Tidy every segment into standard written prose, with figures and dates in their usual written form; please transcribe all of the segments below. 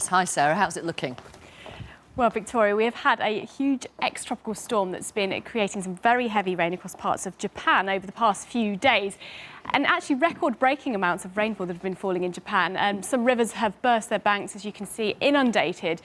Hi Sarah, how's it looking? Well, Victoria, we have had a huge ex-tropical storm that's been creating some very heavy rain across parts of Japan over the past few days. And actually record-breaking amounts of rainfall that have been falling in Japan. Some rivers have burst their banks, as you can see, inundated.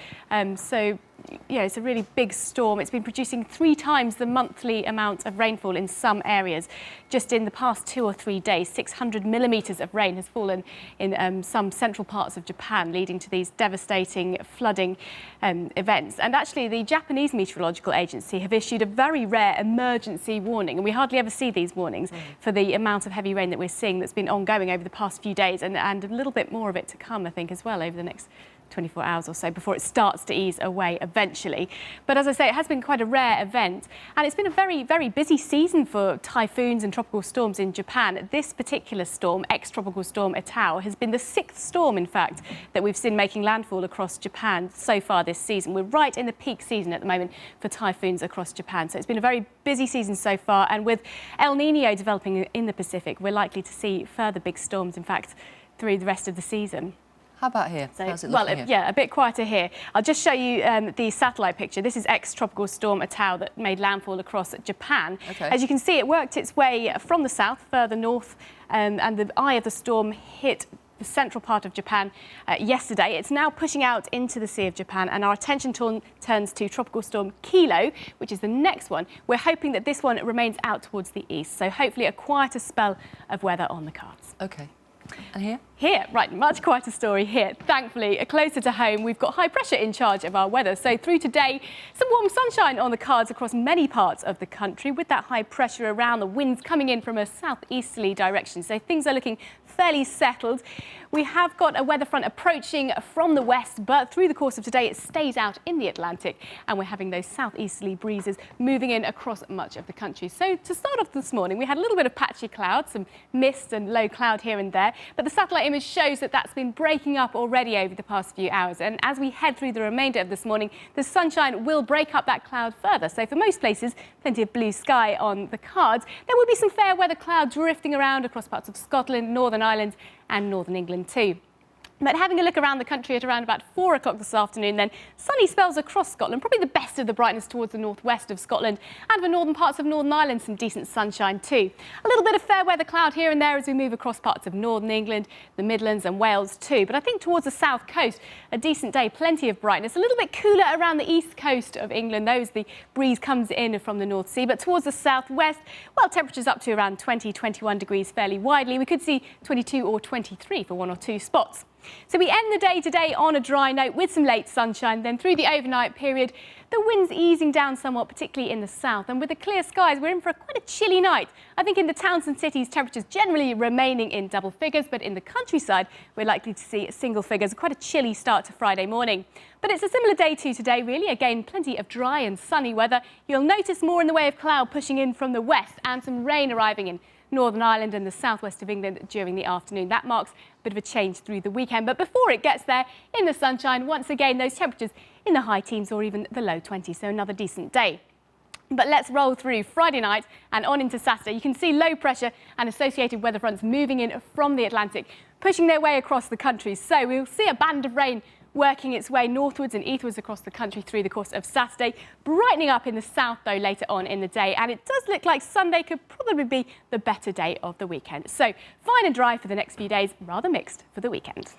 It's a really big storm. It's been producing 3 times the monthly amount of rainfall in some areas. Just in the past 2 or 3 days, 600 millimetres of rain has fallen in some central parts of Japan, leading to these devastating flooding events. And actually, the Japanese Meteorological Agency have issued a very rare emergency warning, and we hardly ever see these warnings for the amount of heavy rain that we're seeing that's been ongoing over the past few days, and a little bit more of it to come, I think, as well over the next 24 hours or so before it starts to ease away eventually. But as I say, it has been quite a rare event, and it's been a very, very busy season for typhoons and tropical storms in Japan. This particular storm, ex-tropical storm Etau, has been the 6th storm, in fact, that we've seen making landfall across Japan so far this season. We're right in the peak season at the moment for typhoons across Japan. So it's been a very busy season so far, and with El Niño developing in the Pacific, we're likely to see further big storms, in fact, through the rest of the season. How about here? So, how's it looking here? Yeah, a bit quieter here. I'll just show you the satellite picture. This is ex-tropical storm Etau that made landfall across Japan. Okay. As you can see, it worked its way from the south, further north, and the eye of the storm hit the central part of Japan yesterday. It's now pushing out into the Sea of Japan, and our attention turns to tropical storm Kilo, which is the next one. We're hoping that this one remains out towards the east, so hopefully a quieter spell of weather on the cards. OK. And here? Here, right, much quieter story here. Thankfully, closer to home, we've got high pressure in charge of our weather. So through today, some warm sunshine on the cards across many parts of the country, with that high pressure around, the winds coming in from a southeasterly direction. So things are looking fairly settled. We have got a weather front approaching from the west, but through the course of today, it stays out in the Atlantic, and we're having those southeasterly breezes moving in across much of the country. So to start off this morning, we had a little bit of patchy clouds, some mist and low cloud here and there, but the satellite image shows that that's been breaking up already over the past few hours. And as we head through the remainder of this morning, the sunshine will break up that cloud further. So for most places, plenty of blue sky on the cards. There will be some fair weather clouds drifting around across parts of Scotland, Northern Ireland and Northern England too. But having a look around the country at around about 4 o'clock this afternoon, then sunny spells across Scotland, probably the best of the brightness towards the northwest of Scotland, and for northern parts of Northern Ireland, some decent sunshine too. A little bit of fair weather cloud here and there as we move across parts of Northern England, the Midlands and Wales too. But I think towards the south coast, a decent day, plenty of brightness. A little bit cooler around the east coast of England, though, as the breeze comes in from the North Sea. But towards the southwest, well, temperatures up to around 20, 21 degrees fairly widely. We could see 22 or 23 for 1 or 2 spots. So we end the day today on a dry note with some late sunshine. Then through the overnight period, the wind's easing down somewhat, particularly in the south. And with the clear skies, we're in for quite a chilly night. I think in the towns and cities, temperatures generally remaining in double figures, but in the countryside, we're likely to see single figures. Quite a chilly start to Friday morning. But it's a similar day to today, really. Again, plenty of dry and sunny weather. You'll notice more in the way of cloud pushing in from the west and some rain arriving in Northern Ireland and the southwest of England during the afternoon. That marks a bit of a change through the weekend. But before it gets there, in the sunshine, once again, those temperatures in the high teens or even the low 20s, so another decent day. But let's roll through Friday night and on into Saturday. You can see low pressure and associated weather fronts moving in from the Atlantic, pushing their way across the country. So we'll see a band of rain working its way northwards and eastwards across the country through the course of Saturday, brightening up in the south, though, later on in the day. And it does look like Sunday could probably be the better day of the weekend. So fine and dry for the next few days, rather mixed for the weekend.